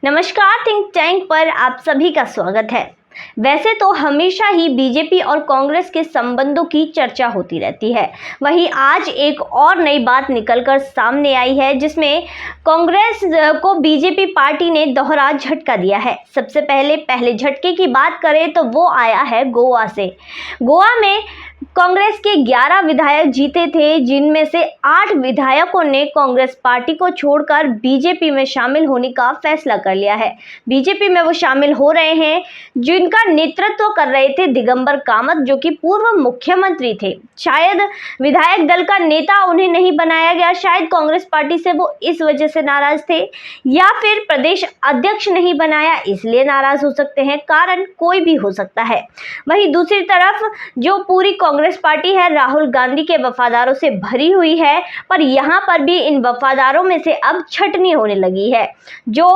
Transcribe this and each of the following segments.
नमस्कार, think tank पर आप सभी का स्वागत है। वैसे तो हमेशा ही बीजेपी और कांग्रेस के संबंधों की चर्चा होती रहती है। वहीं आज एक और नई बात निकलकर सामने आई है, जिसमें कांग्रेस को बीजेपी पार्टी ने दोहरा झटका दिया है। सबसे पहले झटके की बात करें तो वो आया है गोवा से। गोवा में कांग्रेस के 11 विधायक जीते थे, जिनमें से 8 विधायकों ने कांग्रेस पार्टी को छोड़कर बीजेपी में शामिल होने का फैसला कर लिया है। बीजेपी में वो शामिल हो रहे हैं जिनका नेतृत्व कर रहे थे दिगंबर कामत, जो कि पूर्व मुख्यमंत्री थे। शायद विधायक दल का नेता उन्हें नहीं बनाया गया, शायद कांग्रेस पार्टी से वो इस वजह से नाराज थे, या फिर प्रदेश अध्यक्ष नहीं बनाया इसलिए नाराज हो सकते हैं। कारण कोई भी हो सकता है। वहीं दूसरी तरफ जो पूरी कांग्रेस पार्टी है राहुल गांधी के वफादारों से भरी हुई है, पर यहाँ पर भी इन वफादारों में से अब छटनी होने लगी है। जो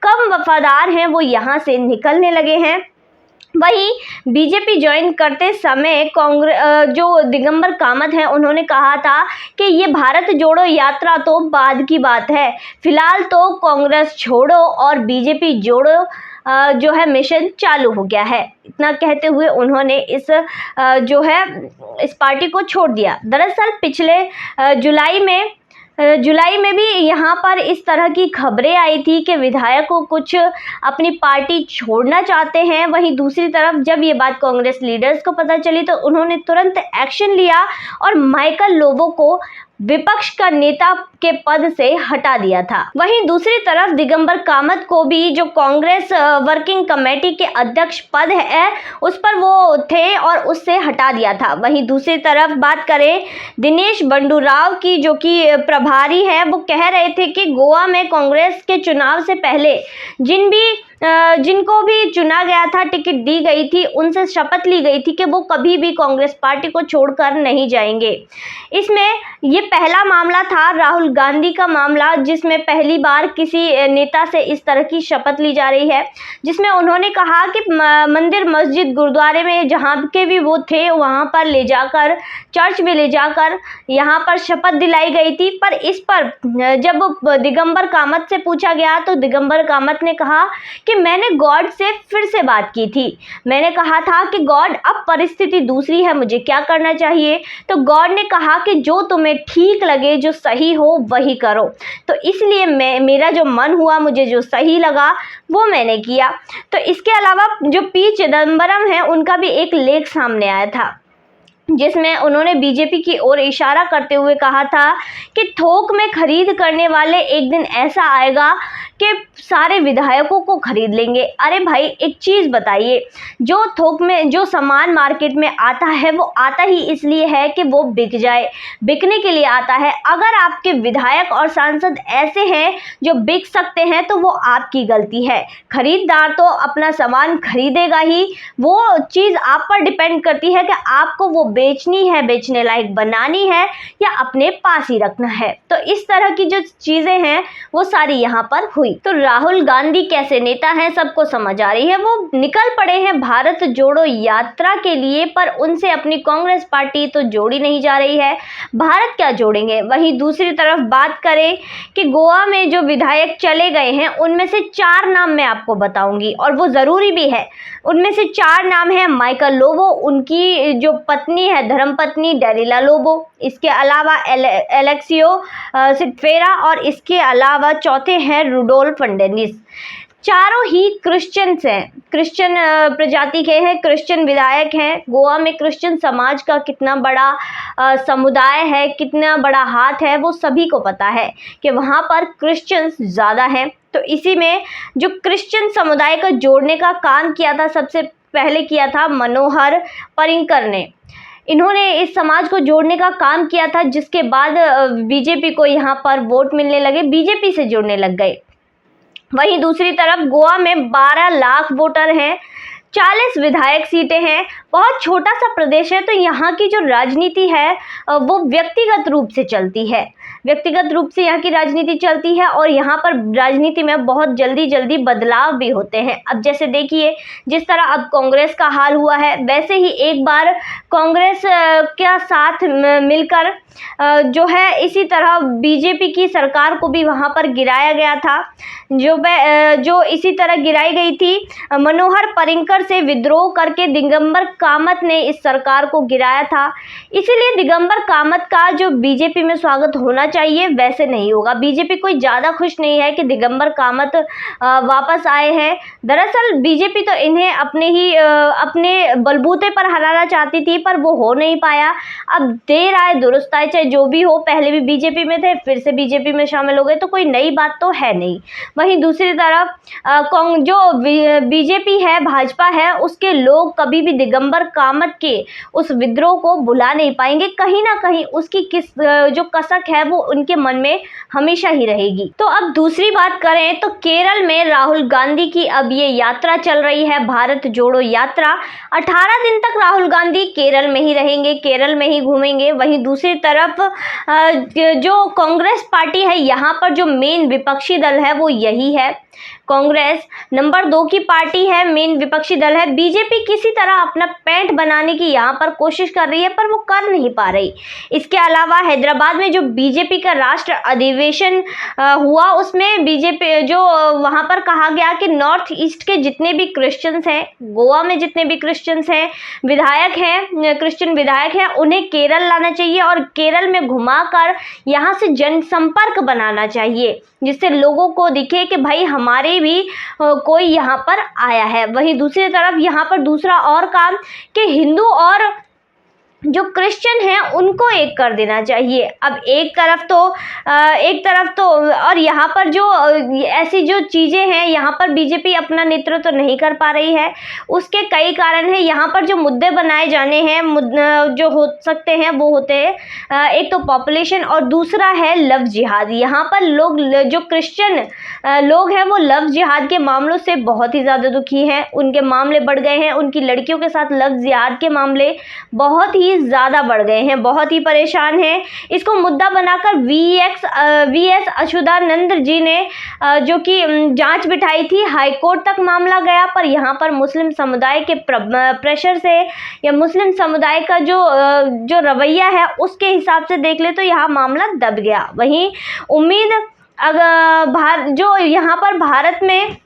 कम वफादार हैं वो यहाँ से निकलने लगे हैं। वहीं बीजेपी ज्वाइन करते समय कांग्रेस जो दिगंबर कामत हैं, उन्होंने कहा था कि ये भारत जोड़ो यात्रा तो बाद की बात है, फिलहाल तो कांग्रेस छोड़ो और बीजेपी जोड़ो जो है मिशन चालू हो गया है। इतना कहते हुए उन्होंने इस पार्टी को छोड़ दिया। दरअसल पिछले जुलाई में भी यहाँ पर इस तरह की खबरें आई थी कि विधायकों कुछ अपनी पार्टी छोड़ना चाहते हैं। वहीं दूसरी तरफ जब ये बात कांग्रेस लीडर्स को पता चली तो उन्होंने तुरंत एक्शन लिया और माइकल लोबो को विपक्ष का नेता के पद से हटा दिया था। वहीं दूसरी तरफ दिगंबर कामत को भी जो कांग्रेस वर्किंग कमेटी के अध्यक्ष पद है उस पर वो थे और उससे हटा दिया था। वहीं दूसरी तरफ बात करें दिनेश बंडू राव की, जो कि प्रभारी है, वो कह रहे थे कि गोवा में कांग्रेस के चुनाव से पहले जिनको भी चुना गया था, टिकट दी गई थी, उनसे शपथ ली गई थी कि वो कभी भी कांग्रेस पार्टी को छोड़कर नहीं जाएंगे। इसमें ये पहला मामला था राहुल गांधी का मामला, जिसमें पहली बार किसी नेता से इस तरह की शपथ ली जा रही है, जिसमें उन्होंने कहा कि मंदिर, मस्जिद, गुरुद्वारे में जहाँ के भी वो थे वहाँ पर ले जाकर, चर्च में ले जाकर यहाँ पर शपथ दिलाई गई थी। पर इस पर जब दिगंबर कामत से पूछा गया तो दिगंबर कामत ने कहा कि मैंने गॉड से फिर से बात की थी। मैंने कहा था कि गॉड अब परिस्थिति दूसरी है, मुझे क्या करना चाहिए। तो गॉड ने कहा कि जो तुम्हें ठीक लगे, जो सही हो वही करो। तो इसलिए मेरा जो मन हुआ, मुझे जो सही लगा वो मैंने किया। तो इसके अलावा जो पी चिदम्बरम है, उनका भी एक लेख सामने आया था, जिसमें उन्होंने बीजेपी की ओर इशारा करते हुए कहा था कि थोक में खरीद करने वाले एक दिन ऐसा आएगा कि सारे विधायकों को खरीद लेंगे। अरे भाई, एक चीज़ बताइए, जो थोक में जो सामान मार्केट में आता है वो आता ही इसलिए है कि वो बिक जाए, बिकने के लिए आता है। अगर आपके विधायक और सांसद ऐसे हैं जो बिक सकते हैं तो वो आपकी गलती है। खरीदार तो अपना सामान खरीदेगा ही, वो चीज़ आप पर डिपेंड करती है कि आपको वो बेचनी है, बेचने लायक बनानी है या अपने पास ही रखना है। तो इस तरह की जो चीज़ें हैं वो सारी यहाँ पर हुई। तो राहुल गांधी कैसे नेता हैं सबको समझ आ रही है। वो निकल पड़े हैं भारत जोड़ो यात्रा के लिए, पर उनसे अपनी कांग्रेस पार्टी तो जोड़ी नहीं जा रही है। भारत क्या जोड़ेंगे। वहीं दूसरी तरफ बात करें कि गोवा में जो विधायक चले गए हैं उनमें से 4 नाम मैं आपको बताऊंगी और वो ज़रूरी भी है। उनमें से 4 नाम हैं माइकल लोबो, उनकी जो पत्नी है धर्मपत्नी डेलिला लोबो, इसके अलावा एलेक्सियो सिटफेरा, और इसके अलावा चौथे हैं रुडोल्फ फर्नांडिस। चारों ही क्रिश्चियंस हैं, क्रिश्चियन प्रजाति के हैं, क्रिश्चियन विधायक हैं। गोवा में क्रिश्चियन समाज का कितना बड़ा समुदाय है, कितना बड़ा हाथ है, वो सभी को पता है कि वहाँ पर क्रिश्चियंस ज़्यादा हैं। तो इसी में जो क्रिश्चियन समुदाय को जोड़ने का काम किया था, सबसे पहले किया था मनोहर पर्रिकर ने। इन्होंने इस समाज को जोड़ने का काम किया था, जिसके बाद बीजेपी को यहाँ पर वोट मिलने लगे, बीजेपी से जुड़ने लग गए। वहीं दूसरी तरफ गोवा में 12 लाख वोटर हैं, 40 विधायक सीटें हैं। बहुत छोटा सा प्रदेश है, तो यहाँ की जो राजनीति है वो व्यक्तिगत रूप से चलती है। व्यक्तिगत रूप से यहाँ की राजनीति चलती है और यहाँ पर राजनीति में बहुत जल्दी जल्दी बदलाव भी होते हैं। अब जैसे देखिए जिस तरह अब कांग्रेस का हाल हुआ है, वैसे ही एक बार कांग्रेस के साथ मिलकर जो है इसी तरह बीजेपी की सरकार को भी वहाँ पर गिराया गया था, जो इसी तरह गिराई गई थी। मनोहर पर्रिकर से विद्रोह करके दिगंबर कामत ने इस सरकार को गिराया था। इसीलिए दिगंबर कामत का जो बीजेपी में स्वागत होना चाहिए वैसे नहीं होगा। बीजेपी कोई ज़्यादा खुश नहीं है कि दिगंबर कामत वापस आए हैं। दरअसल बीजेपी तो इन्हें अपने बलबूते पर हराना चाहती थी, पर वो हो नहीं पाया। अब देर आए दुरुस्त आए, चाहे जो भी हो, पहले भी बीजेपी में थे, फिर से बीजेपी में शामिल हो गए, तो कोई नई बात तो है नहीं। वहीं दूसरी तरफ जो बीजेपी है, भाजपा है, उसके लोग कभी भी दिगंबर कामत के उस विद्रोह को भुला नहीं पाएंगे। कहीं ना कहीं उसकी जो कसक है वो उनके मन में हमेशा ही रहेगी। तो अब दूसरी बात करें तो केरल में राहुल गांधी की अब ये यात्रा चल रही है, भारत जोड़ो यात्रा। 18 दिन तक राहुल गांधी केरल में ही रहेंगे, केरल में ही घूमेंगे। वहीं दूसरी तरफ जो कांग्रेस पार्टी है, यहाँ पर जो मेन विपक्षी दल है वो यही है। कांग्रेस नंबर 2 की पार्टी है, मेन विपक्षी दल है। बीजेपी किसी तरह अपना पैंठ बनाने की यहाँ पर कोशिश कर रही है, पर वो कर नहीं पा रही। इसके अलावा हैदराबाद में जो बीजेपी का राष्ट्र अधिवेशन हुआ, उसमें बीजेपी जो वहाँ पर कहा गया कि नॉर्थ ईस्ट के जितने भी क्रिश्चियंस हैं, गोवा में जितने भी क्रिश्चियंस हैं, विधायक हैं, क्रिश्चियन विधायक हैं, उन्हें केरल लाना चाहिए और केरल में घुमाकर यहाँ से जनसंपर्क बनाना चाहिए, जिससे लोगों को दिखे कि भाई हमारे भी कोई यहाँ पर आया है। वहीं दूसरी तरफ यहाँ पर दूसरा और काम कि हिंदू और जो क्रिश्चियन हैं उनको एक कर देना चाहिए। अब एक तरफ तो और यहाँ पर जो ऐसी जो चीज़ें हैं, यहाँ पर बीजेपी अपना नेतृत्व तो नहीं कर पा रही है। उसके कई कारण हैं। यहाँ पर जो मुद्दे बनाए जाने हैं, जो हो सकते हैं, वो होते हैं एक तो पॉपुलेशन और दूसरा है लव जिहाद। यहाँ पर लोग जो क्रिश्चियन लोग हैं वो लव जिहाद के मामलों से बहुत ही ज़्यादा दुखी हैं। उनके मामले बढ़ गए हैं, उनकी लड़कियों के साथ लव जिहाद के मामले बहुत ही ज़्यादा बढ़ गए हैं, बहुत ही परेशान हैं। इसको मुद्दा बनाकर वीएस अच्युतानंद जी ने जो कि जांच बिठाई थी, हाईकोर्ट तक मामला गया, पर यहाँ पर मुस्लिम समुदाय के प्रेशर से या मुस्लिम समुदाय का जो रवैया है उसके हिसाब से देख ले तो यहाँ मामला दब गया। वहीं उम्मीद जो यहाँ पर भारत में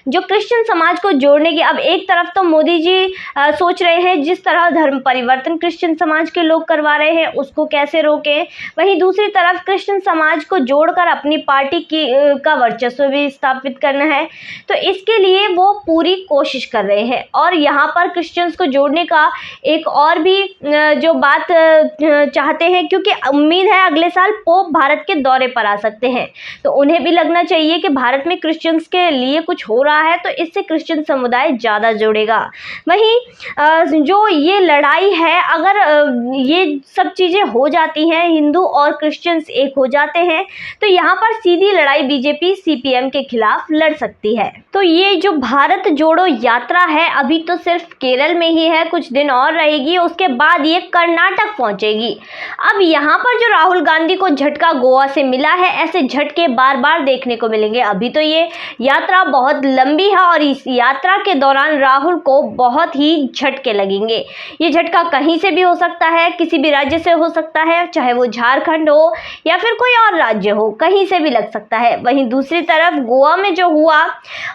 जो क्रिश्चियन समाज को जोड़ने की, अब एक तरफ तो मोदी जी सोच रहे हैं जिस तरह धर्म परिवर्तन क्रिश्चियन समाज के लोग करवा रहे हैं उसको कैसे रोकें, वहीं दूसरी तरफ क्रिश्चियन समाज को जोड़कर अपनी पार्टी का वर्चस्व भी स्थापित करना है। तो इसके लिए वो पूरी कोशिश कर रहे हैं और यहाँ पर क्रिश्चियंस को जोड़ने का एक और भी जो बात चाहते हैं, क्योंकि उम्मीद है अगले साल पोप भारत के दौरे पर आ सकते हैं, तो उन्हें भी लगना चाहिए कि भारत में क्रिश्चियंस के लिए कुछ हो रहा है, तो इससे क्रिश्चियन समुदाय ज़्यादा जुड़ेगा। वहीं जो ये लड़ाई है, अगर ये सब चीज़ें हो जाती हैं, हिंदू और क्रिश्चियंस एक हो जाते हैं, तो यहाँ पर सीधी लड़ाई बीजेपी सीपीएम के खिलाफ लड़ सकती है। तो ये जो भारत जोड़ो यात्रा है अभी तो सिर्फ केरल में ही है, कुछ दिन और रहेगी, उसके बाद ये कर्नाटक पहुँचेगी। अब यहाँ पर जो राहुल गांधी को झटका गोवा से मिला है, ऐसे झटके बार बार देखने को मिलेंगे। अभी तो ये यात्रा बहुत लंबी है और इस यात्रा के दौरान राहुल को बहुत ही झटके लगेंगे। ये झटका कहीं से भी हो सकता है, किसी भी राज्य से हो सकता है, चाहे वो झारखंड हो या फिर कोई और राज्य हो, कहीं से भी लग सकता है। वहीं दूसरी तरफ गोवा में जो हुआ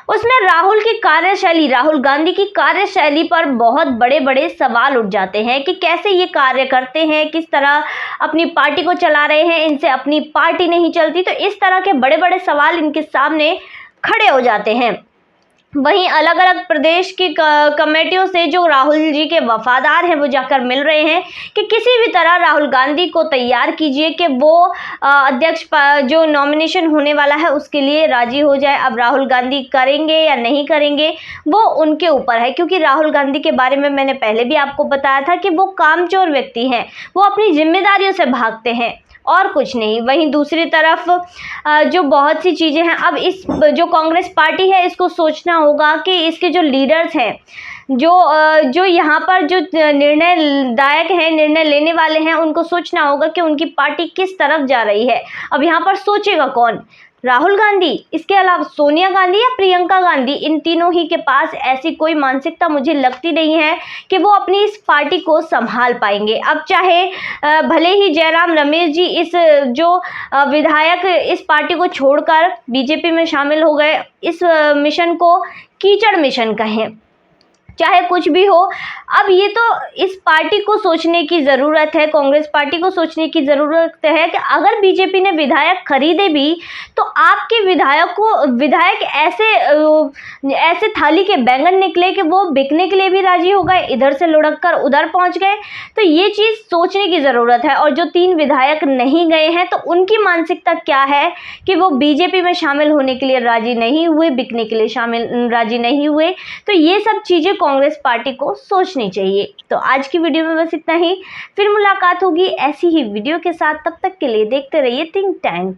उसमें राहुल गांधी की कार्यशैली पर बहुत बड़े बड़े सवाल उठ जाते हैं कि कैसे ये कार्य करते हैं, किस तरह अपनी पार्टी को चला रहे हैं, इनसे अपनी पार्टी नहीं चलती। तो इस तरह के बड़े बड़े सवाल इनके सामने खड़े हो जाते हैं। वहीं अलग अलग प्रदेश की कमेटियों से जो राहुल जी के वफादार हैं वो जाकर मिल रहे हैं कि किसी भी तरह राहुल गांधी को तैयार कीजिए कि वो अध्यक्ष जो नॉमिनेशन होने वाला है उसके लिए राजी हो जाए। अब राहुल गांधी करेंगे या नहीं करेंगे वो उनके ऊपर है, क्योंकि राहुल गांधी के बारे में मैंने पहले भी आपको बताया था कि वो कामचोर व्यक्ति हैं, वो अपनी जिम्मेदारियों से भागते हैं। और कुछ नहीं। वहीं दूसरी तरफ जो बहुत सी चीज़ें हैं, अब इस जो कांग्रेस पार्टी है इसको सोचना होगा कि इसके जो लीडर्स हैं, जो यहाँ पर जो निर्णयदायक हैं, निर्णय लेने वाले हैं, उनको सोचना होगा कि उनकी पार्टी किस तरफ जा रही है। अब यहाँ पर सोचेगा कौन? राहुल गांधी, इसके अलावा सोनिया गांधी या प्रियंका गांधी, इन तीनों ही के पास ऐसी कोई मानसिकता मुझे लगती नहीं है कि वो अपनी इस पार्टी को संभाल पाएंगे। अब चाहे भले ही जयराम रमेश जी इस जो विधायक इस पार्टी को छोड़कर बीजेपी में शामिल हो गए, इस मिशन को कीचड़ मिशन कहें, चाहे कुछ भी हो, अब ये तो इस पार्टी को सोचने की ज़रूरत है, कांग्रेस पार्टी को सोचने की ज़रूरत है कि अगर बीजेपी ने विधायक खरीदे भी तो आपके विधायक ऐसे थाली के बैंगन निकले कि वो बिकने के लिए भी राजी हो गए, इधर से लुढ़क कर उधर पहुंच गए। तो ये चीज़ सोचने की ज़रूरत है। और जो 3 विधायक नहीं गए हैं तो उनकी मानसिकता क्या है कि वो बीजेपी में शामिल होने के लिए राजी नहीं हुए, बिकने के लिए राजी नहीं हुए। तो ये सब चीज़ें कांग्रेस पार्टी को सोचनी चाहिए। तो आज की वीडियो में बस इतना ही, फिर मुलाकात होगी ऐसी ही वीडियो के साथ। तब तक के लिए देखते रहिए थिंक टैंक।